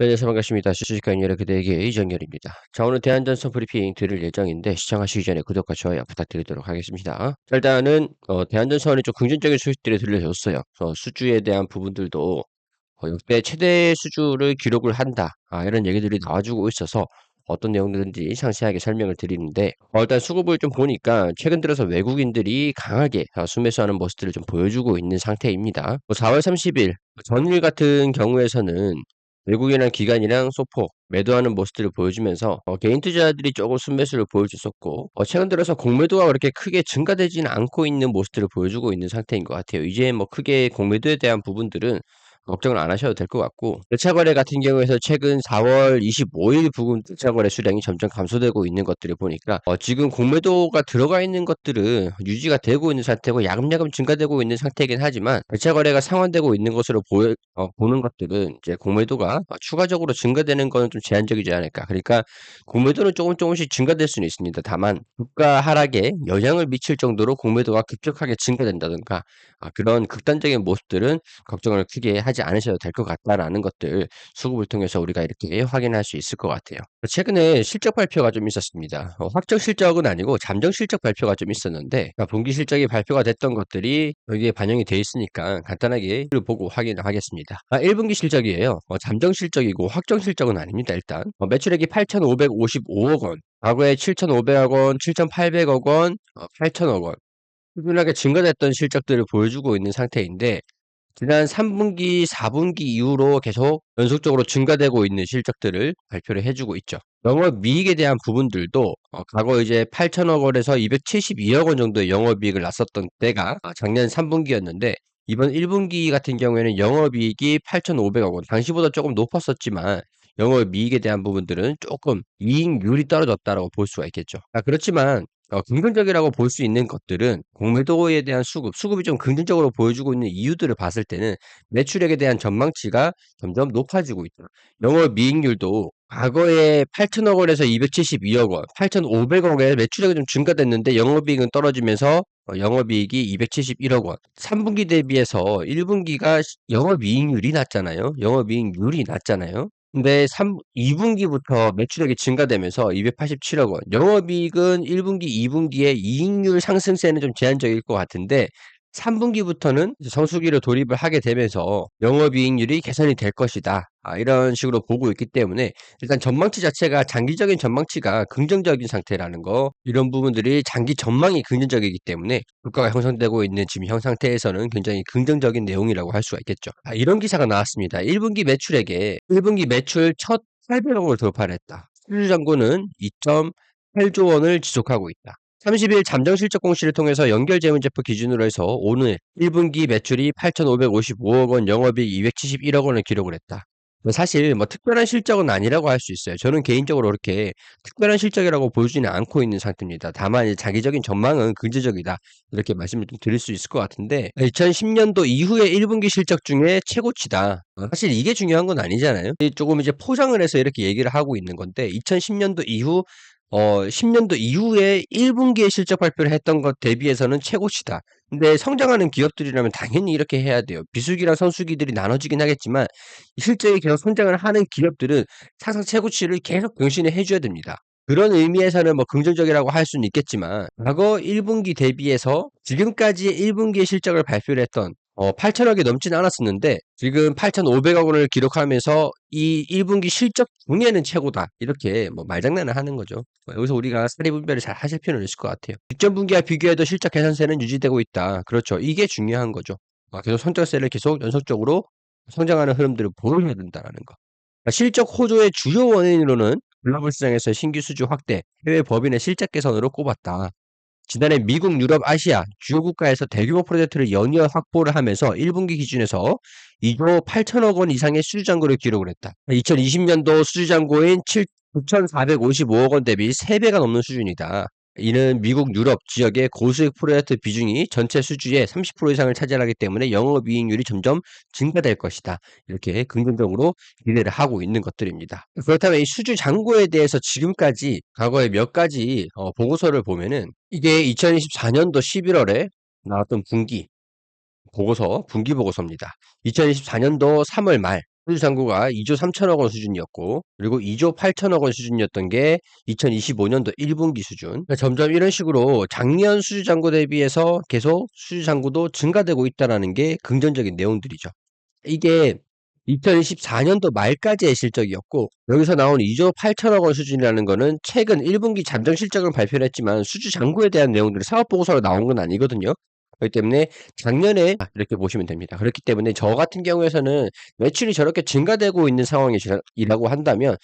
네, 안녕하세요. 반갑습니다. 주식과 연결의 그대에게 이정열입니다. 자, 오늘 대한전선 브리핑 드릴 예정인데 시청하시기 전에 구독과 좋아요 부탁드리도록 하겠습니다. 자, 일단은 대한전선이 좀 긍정적인 소식들이 들려줬어요. 수주에 대한 부분들도 역대 최대 수주를 기록을 한다. 이런 얘기들이 나와주고 있어서 어떤 내용들인지 상세하게 설명을 드리는데 일단 수급을 좀 보니까 최근 들어서 외국인들이 강하게 순매수하는 모습들을 좀 보여주고 있는 상태입니다. 4월 30일 전일 같은 경우에서는 외국인이랑 기관이랑 소폭 매도하는 모습들을 보여주면서 개인 투자자들이 조금 순매수를 보여줬었고 최근 들어서 공매도가 그렇게 크게 증가되지는 않고 있는 모습들을 보여주고 있는 상태인 것 같아요. 이제 뭐 크게 공매도에 대한 부분들은 걱정을 안 하셔도 될 것 같고 대차 거래 같은 경우에서 최근 4월 25일 부근 대차 거래 수량이 점점 감소되고 있는 것들을 보니까 지금 공매도가 들어가 있는 것들은 유지가 되고 있는 상태고 야금야금 증가되고 있는 상태이긴 하지만 대차 거래가 상환되고 있는 것으로 보는 것들은 이제 공매도가 추가적으로 증가되는 거는 좀 제한적이지 않을까. 그러니까 공매도는 조금씩 증가될 수는 있습니다. 다만 주가 하락에 영향을 미칠 정도로 공매도가 급격하게 증가된다든가 그런 극단적인 모습들은 걱정을 크게 하지 않으셔도 될 것 같다라는 것들 수급을 통해서 우리가 이렇게 확인할 수 있을 것 같아요. 최근에 실적 발표가 좀 있었습니다. 확정 실적은 아니고 잠정 실적 발표가 좀 있었는데 분기 실적이 발표가 됐던 것들이 여기에 반영이 돼 있으니까 간단하게 보고 확인을 하겠습니다. 1분기 실적이에요. 잠정 실적이고 확정 실적은 아닙니다. 일단 매출액이 8,555억 원, 과거에 7,500억 원, 7,800억 원, 8,000억 원 꾸준하게 증가됐던 실적들을 보여주고 있는 상태인데 지난 3분기, 4분기 이후로 계속 연속적으로 증가되고 있는 실적들을 발표를 해주고 있죠. 영업이익에 대한 부분들도 과거 이제 8천억 원에서 272억 원 정도의 영업이익을 났었던 때가 작년 3분기였는데 이번 1분기 같은 경우에는 영업이익이 8,500억 원, 당시보다 조금 높았었지만 영업이익에 대한 부분들은 조금 이익률이 떨어졌다라고 볼 수가 있겠죠. 그렇지만 긍정적이라고 볼 수 있는 것들은 공매도에 대한 수급이 좀 긍정적으로 보여주고 있는 이유들을 봤을 때는 매출액에 대한 전망치가 점점 높아지고 있다. 영업이익률도 과거에 8천억 원에서 272억 원, 8,500억 원에 매출액이 좀 증가됐는데 영업이익은 떨어지면서 영업이익이 271억 원. 3분기 대비해서 1분기가 영업이익률이 낮잖아요. 영업이익률이 낮잖아요. 근데 2분기부터 매출액이 증가되면서 287억 원. 영업이익은 1분기, 2분기에 이익률 상승세는 좀 제한적일 것 같은데 3분기부터는 성수기로 돌입을 하게 되면서 영업이익률이 개선이 될 것이다. 이런 식으로 보고 있기 때문에 일단 전망치 자체가 장기적인 전망치가 긍정적인 상태라는 거 이런 부분들이 장기 전망이 긍정적이기 때문에 주가가 형성되고 있는 지금 현 상태에서는 굉장히 긍정적인 내용이라고 할 수가 있겠죠. 이런 기사가 나왔습니다. 1분기 매출액에 1분기 매출 첫 800억 원을 돌파를 했다. 수주잔고는 2.8조 원을 지속하고 있다. 30일 잠정실적 공시를 통해서 연결재무제표 기준으로 해서 오늘 1분기 매출이 8,555억 원, 영업이익 271억 원을 기록을 했다. 사실 뭐 특별한 실적은 아니라고 할 수 있어요. 저는 개인적으로 그렇게 특별한 실적이라고 보지는 않고 있는 상태입니다. 다만 이제 장기적인 전망은 긍정적이다. 이렇게 말씀을 좀 드릴 수 있을 것 같은데 2010년도 이후의 1분기 실적 중에 최고치다. 사실 이게 중요한 건 아니잖아요. 조금 이제 포장을 해서 이렇게 얘기를 하고 있는 건데 2010년도 이후 10년도 이후에 1분기에 실적 발표를 했던 것 대비해서는 최고치다. 근데 성장하는 기업들이라면 당연히 이렇게 해야 돼요. 비수기랑 선수기들이 나눠지긴 하겠지만 실적이 계속 성장을 하는 기업들은 항상 최고치를 계속 경신을 해줘야 됩니다. 그런 의미에서는 뭐 긍정적이라고 할 수는 있겠지만 과거 1분기 대비해서 지금까지의 1분기의 실적을 발표를 했던 8천억이 넘지는 않았었는데 지금 8,500억 원을 기록하면서 이 1분기 실적 중에는 최고다. 이렇게 뭐 말장난을 하는 거죠. 여기서 우리가 사리 분별을 잘 하실 필요는 있을 것 같아요. 직전 분기와 비교해도 실적 개선세는 유지되고 있다. 그렇죠. 이게 중요한 거죠. 계속 성장세를 계속 연속적으로 성장하는 흐름들을 보여줘야 된다는 거. 실적 호조의 주요 원인으로는 글로벌 시장에서 신규 수주 확대, 해외 법인의 실적 개선으로 꼽았다. 지난해 미국, 유럽, 아시아 주요 국가에서 대규모 프로젝트를 연이어 확보를 하면서 1분기 기준에서 2조 8천억 원 이상의 수주 잔고를 기록을 했다. 2020년도 수주 잔고인 9,455억 원 대비 3배가 넘는 수준이다. 이는 미국, 유럽 지역의 고수익 프로젝트 비중이 전체 수주의 30% 이상을 차지하기 때문에 영업이익률이 점점 증가될 것이다. 이렇게 긍정적으로 기대를 하고 있는 것들입니다. 그렇다면 이 수주 잔고에 대해서 지금까지 과거에 몇 가지 보고서를 보면은 이게 2024년도 11월에 나왔던 분기 보고서입니다. 2024년도 3월 말 수주 잔고가 2조 3천억 원 수준이었고, 그리고 2조 8천억 원 수준이었던 게 2025년도 1분기 수준. 그러니까 점점 이런 식으로 작년 수주 잔고 대비해서 계속 수주 잔고도 증가되고 있다라는 게 긍정적인 내용들이죠. 이게 2024년도 말까지의 실적이었고, 여기서 나온 2조 8천억 원 수준이라는 거는 최근 1분기 잠정 실적을 발표를 했지만 수주 잔고에 대한 내용들이 사업 보고서로 나온 건 아니거든요. 그렇기 때문에 작년에 이렇게 보시면 됩니다. 그렇기 때문에 저 같은 경우에서는 매출이 저렇게 증가되고 있는 상황이라고 한다면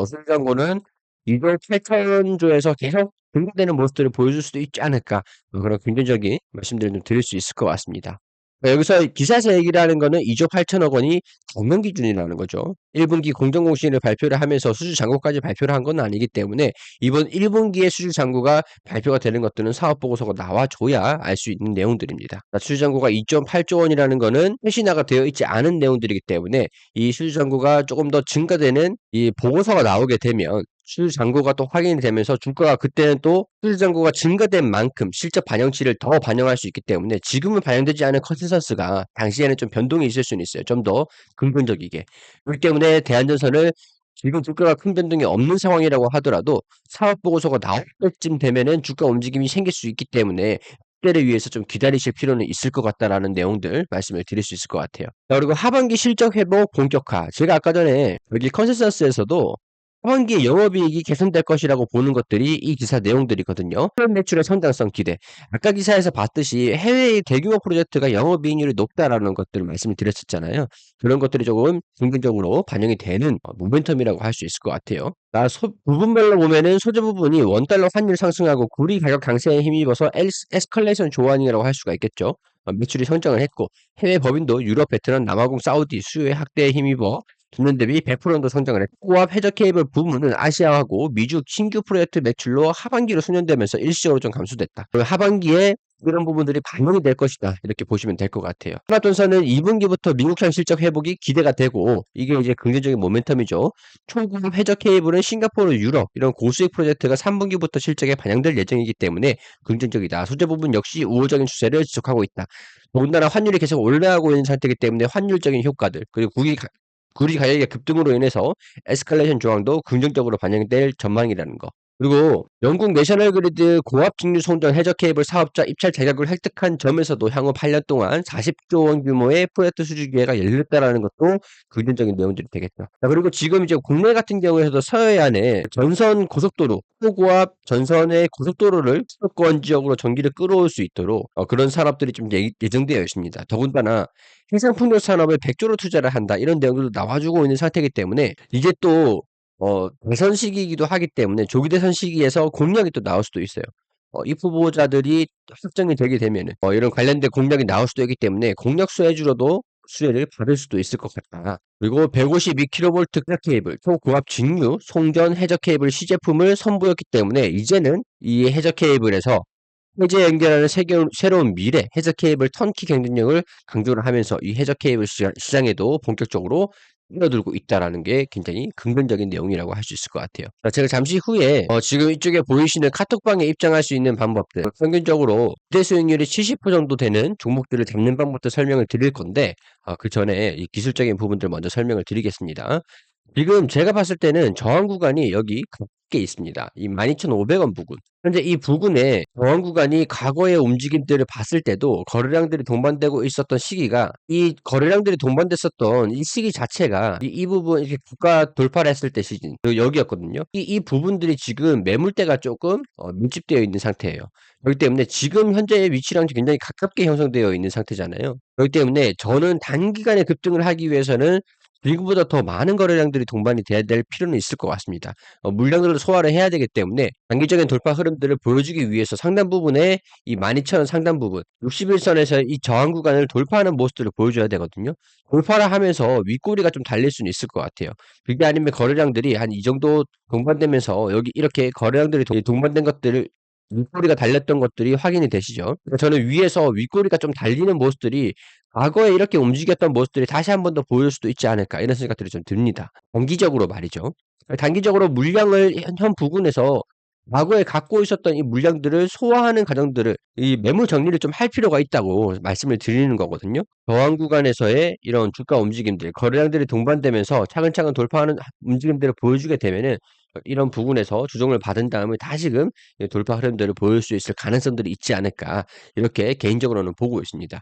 수주 잔고는 2조 8천조에서 계속 증가되는 모습들을 보여줄 수도 있지 않을까, 그런 긍정적인 말씀들을 좀 드릴 수 있을 것 같습니다. 여기서 기사에서 얘기를 하는 거는 2조 8천억 원이 작년 기준이라는 거죠. 1분기 공정공시를 발표를 하면서 수주 잔고까지 발표를 한 건 아니기 때문에 이번 1분기에 수주 잔고가 발표가 되는 것들은 사업 보고서가 나와줘야 알 수 있는 내용들입니다. 수주 잔고가 2.8조 원이라는 거는 회신화가 되어 있지 않은 내용들이기 때문에 이 수주 잔고가 조금 더 증가되는 이 보고서가 나오게 되면 수주 잔고가 또 확인이 되면서 주가가 그때는 또 수주 잔고가 증가된 만큼 실적 반영치를 더 반영할 수 있기 때문에 지금은 반영되지 않은 컨센서스가 당시에는 좀 변동이 있을 수는 있어요. 좀 더 긍정적이게. 그렇기 때문에 대한전선을 지금 주가가 큰 변동이 없는 상황이라고 하더라도 사업 보고서가 나올 때쯤 되면은 주가 움직임이 생길 수 있기 때문에 그때를 위해서 좀 기다리실 필요는 있을 것 같다라는 내용들 말씀을 드릴 수 있을 것 같아요. 자, 그리고 하반기 실적 회복 본격화. 제가 아까 전에 여기 컨센서스에서도 하반기에 영업이익이 개선될 것이라고 보는 것들이 이 기사 내용들이거든요. 해외 매출의 성장성 기대. 아까 기사에서 봤듯이 해외의 대규모 프로젝트가 영업이익률이 높다라는 것들을 말씀을 드렸었잖아요. 그런 것들이 조금 긍정적으로 반영이 되는 모멘텀이라고 할 수 있을 것 같아요. 부분별로 보면은 소재 부분이 원달러 환율 상승하고 구리 가격 강세에 힘입어서 에스컬레이션 조환이라고 할 수가 있겠죠. 매출이 성장을 했고 해외 법인도 유럽, 베트남, 남아공, 사우디 수요의 확대에 힘입어 전년 대비 100% 정도 성장을 했고 고압 해저 케이블 부문은 아시아하고 미주 신규 프로젝트 매출로 하반기로 수년되면서 일시적으로 좀 감소됐다. 그리고 하반기에 이런 부분들이 반영이 될 것이다. 이렇게 보시면 될 것 같아요. 하나돈선은 2분기부터 미국산 실적 회복이 기대가 되고 이게 이제 긍정적인 모멘텀이죠. 초고압 해저 케이블은 싱가포르, 유럽 이런 고수익 프로젝트가 3분기부터 실적에 반영될 예정이기 때문에 긍정적이다. 소재 부분 역시 우호적인 추세를 지속하고 있다. 더군다나 환율이 계속 올라가고 있는 상태이기 때문에 환율적인 효과들 그리고 구리 가격의 급등으로 인해서 에스컬레이션 조항도 긍정적으로 반영될 전망이라는 거. 그리고 영국 내셔널 그리드 고압 직류 송전 해저 케이블 사업자 입찰 자격을 획득한 점에서도 향후 8년 동안 40조 원 규모의 프로젝트 수주 기회가 열렸다라는 것도 긍정적인 내용들이 되겠죠. 자, 그리고 지금 이제 국내 같은 경우에서도 서해안에 전선 고속도로, 초고압 전선의 고속도로를 수도권 지역으로 전기를 끌어올 수 있도록 그런 산업들이 좀 예정되어 있습니다. 더군다나 해상풍력 산업에 100조로 투자를 한다. 이런 내용들도 나와주고 있는 상태이기 때문에 이게 또 대선 시기이기도 하기 때문에 조기 대선 시기에서 공약이 또 나올 수도 있어요. 이 후보자들이 확정이 되게 되면은 이런 관련된 공약이 나올 수도 있기 때문에 공약 수혜주로도 수혜를 받을 수도 있을 것 같다. 그리고 152kV 케이블, 초고압 직류, 송전 해저 케이블 시제품을 선보였기 때문에 이제는 이 해저 케이블에서 해제 연결하는 새로운 미래 해저 케이블 턴키 경쟁력을 강조를 하면서 이 해저 케이블 시장에도 본격적으로 뛰어들고 있다라는 게 굉장히 긍정적인 내용이라고 할 수 있을 것 같아요. 제가 잠시 후에 지금 이쪽에 보이시는 카톡방에 입장할 수 있는 방법들, 평균적으로 기대 수익률이 70% 정도 되는 종목들을 잡는 방법도 설명을 드릴 건데 그 전에 이 기술적인 부분들 먼저 설명을 드리겠습니다. 지금 제가 봤을 때는 저항 구간이 여기 밖에 있습니다. 이 12,500원 부근. 현재 이 부근에 저항 구간이 과거의 움직임들을 봤을 때도 거래량들이 동반되고 있었던 시기가 이 거래량들이 동반됐었던 이 시기 자체가 이 부분 이렇게 국가 돌파를 했을 때 시즌 그리고 여기였거든요. 이 부분들이 지금 매물대가 조금 밀집되어 있는 상태예요. 그렇기 때문에 지금 현재의 위치랑 굉장히 가깝게 형성되어 있는 상태잖아요. 그렇기 때문에 저는 단기간에 급등을 하기 위해서는 지금보다 더 많은 거래량들이 동반이 돼야 될 필요는 있을 것 같습니다. 물량들을 소화를 해야 되기 때문에 단기적인 돌파 흐름들을 보여주기 위해서 상단 부분에 이 12,000원 상단 부분 61선에서 이 저항 구간을 돌파하는 모습들을 보여줘야 되거든요. 돌파를 하면서 윗꼬리가 좀 달릴 수는 있을 것 같아요. 그게 아니면 거래량들이 한 이 정도 동반되면서 여기 이렇게 거래량들이 동반된 것들을 윗꼬리가 달렸던 것들이 확인이 되시죠. 그러니까 저는 위에서 윗꼬리가 좀 달리는 모습들이 과거에 이렇게 움직였던 모습들이 다시 한 번 더 보일 수도 있지 않을까 이런 생각들이 좀 듭니다. 단기적으로 말이죠. 단기적으로 물량을 현 부근에서 과거에 갖고 있었던 이 물량들을 소화하는 과정들을 이 매물 정리를 좀 할 필요가 있다고 말씀을 드리는 거거든요. 저항 구간에서의 이런 주가 움직임들, 거래량들이 동반되면서 차근차근 돌파하는 움직임들을 보여주게 되면은 이런 부분에서 조정을 받은 다음에 다시금 돌파 흐름들을 보일 수 있을 가능성들이 있지 않을까 이렇게 개인적으로는 보고 있습니다.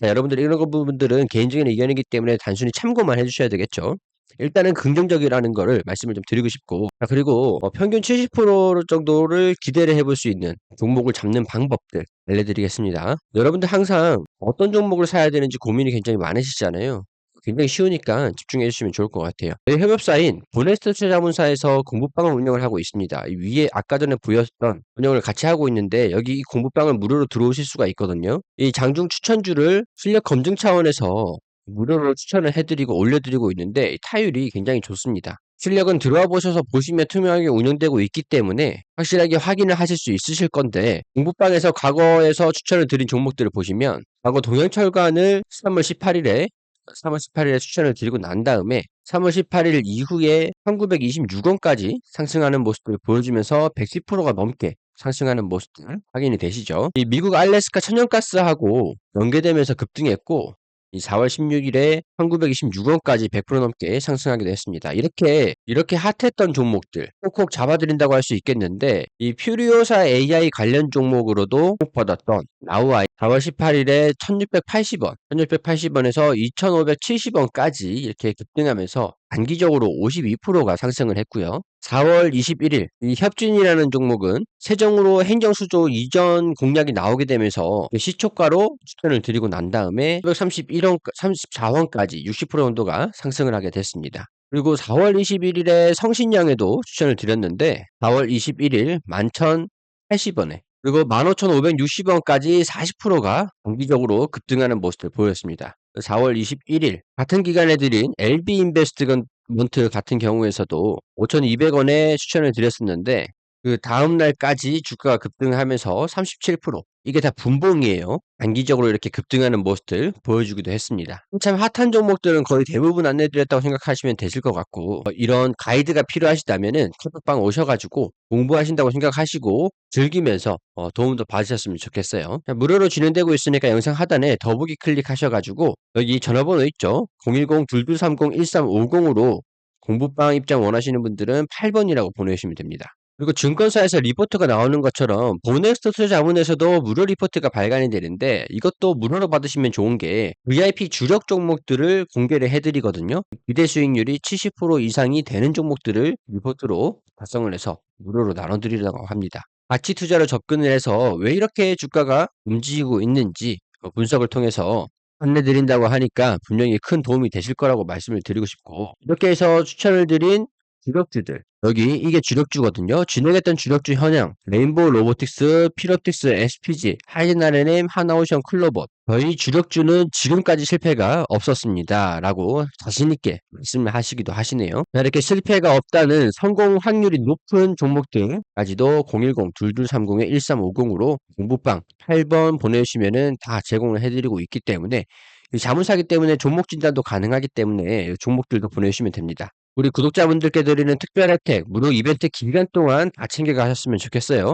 자, 여러분들 이런 부분들은 개인적인 의견이기 때문에 단순히 참고만 해주셔야 되겠죠. 일단은 긍정적이라는 거를 말씀을 좀 드리고 싶고, 자, 그리고 평균 70% 정도를 기대를 해볼 수 있는 종목을 잡는 방법들 알려드리겠습니다. 여러분들 항상 어떤 종목을 사야 되는지 고민이 굉장히 많으시잖아요. 굉장히 쉬우니까 집중해 주시면 좋을 것 같아요. 저희 협업사인 보네스트 투자자문사에서 공부방을 운영을 하고 있습니다. 이 위에 아까 전에 보였던 운영을 같이 하고 있는데 여기 이 공부방을 무료로 들어오실 수가 있거든요. 이 장중 추천주를 실력 검증 차원에서 무료로 추천을 해드리고 올려드리고 있는데 타율이 굉장히 좋습니다. 실력은 들어와 보셔서 보시면 투명하게 운영되고 있기 때문에 확실하게 확인을 하실 수 있으실 건데 공부방에서 과거에서 추천을 드린 종목들을 보시면 과거 동양철관을 3월 18일에 추천을 드리고 난 다음에 3월 18일 이후에 1926원까지 상승하는 모습을 보여주면서 110%가 넘게 상승하는 모습들 확인이 되시죠. 이 미국 알래스카 천연가스하고 연계되면서 급등했고 이 4월 16일에 1926원까지 100% 넘게 상승하게 됐습니다. 이렇게 핫했던 종목들 콕콕 잡아드린다고 할 수 있겠는데 이 퓨리오사 AI 관련 종목으로도 받았던 나우아이 4월 18일에 1680원, 1680원에서 2570원까지 이렇게 급등하면서 단기적으로 52%가 상승을 했고요. 4월 21일 이 협진이라는 종목은 세종으로 행정수조 이전 공약이 나오게 되면서 시초가로 추천을 드리고 난 다음에 131원, 34원까지 60% 정도가 상승을 하게 됐습니다. 그리고 4월 21일에 성신양에도 추천을 드렸는데 4월 21일 11,080원에 그리고 15,560원까지 40%가 단기적으로 급등하는 모습을 보였습니다. 4월 21일 같은 기간에 드린 LB인베스트먼트 같은 경우에서도 5,200원에 추천을 드렸었는데 그 다음 날까지 주가가 급등하면서 37% 이게 다 분봉이에요. 단기적으로 이렇게 급등하는 모습들 보여주기도 했습니다. 한참 핫한 종목들은 거의 대부분 안내드렸다고 생각하시면 되실 것 같고 이런 가이드가 필요하시다면은 카톡방 오셔가지고 공부하신다고 생각하시고 즐기면서 도움도 받으셨으면 좋겠어요. 자, 무료로 진행되고 있으니까 영상 하단에 더보기 클릭하셔가지고 여기 전화번호 있죠? 010-2230-1350으로 공부방 입장 원하시는 분들은 8번이라고 보내주시면 됩니다. 그리고 증권사에서 리포트가 나오는 것처럼 보넥스트 투자자문에서도 무료 리포트가 발간이 되는데 이것도 무료로 받으시면 좋은 게 VIP 주력 종목들을 공개를 해드리거든요. 기대 수익률이 70% 이상이 되는 종목들을 리포트로 작성을 해서 무료로 나눠드리려고 합니다. 가치 투자로 접근을 해서 왜 이렇게 주가가 움직이고 있는지 분석을 통해서 안내드린다고 하니까 분명히 큰 도움이 되실 거라고 말씀을 드리고 싶고 이렇게 해서 추천을 드린 주력주들 여기 이게 주력주거든요. 진행했던 주력주 현황 레인보우 로보틱스, 피롭틱스, SPG, 하이젠 하나오션, 클로버 저희 주력주는 지금까지 실패가 없었습니다. 라고 자신있게 말씀을 하시기도 하시네요. 이렇게 실패가 없다는 성공 확률이 높은 종목들까지도 010-2230-1350으로 공부방 8번 보내주시면은 다 제공을 해드리고 있기 때문에 자문사기 때문에 종목 진단도 가능하기 때문에 종목들도 보내주시면 됩니다. 우리 구독자분들께 드리는 특별 혜택, 무료 이벤트 기간 동안 다 챙겨가셨으면 좋겠어요.